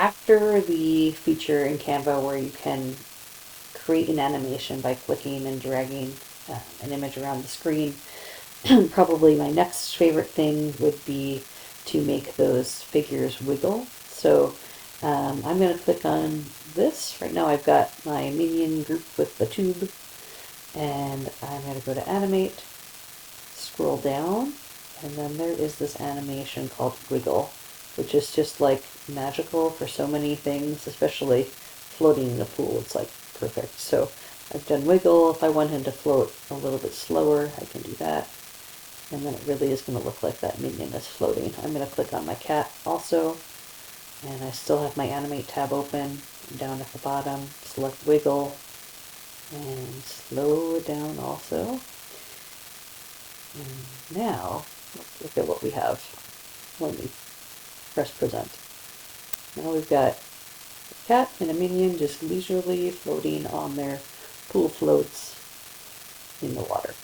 after the feature in Canva where you can create an animation by clicking and dragging an image around the screen, probably my next favorite thing would be to make those figures wiggle. So I'm going to click on this. Right now I've got my minion group with the tube, and I'm going to go to animate, scroll down, and then there is this animation called wiggle, which is just like magical for so many things, especially floating in a pool. It's like perfect. So I've done wiggle. If I want him to float a little bit slower, I can do that. And then it really is going to look like that minion is floating. I'm going to click on my cat also, and I still have my animate tab open. Down at the bottom, select wiggle, and slow it down also. And now, let's look at what we have when we press present. Now we've got a cat and a minion just leisurely floating on their pool floats in the water.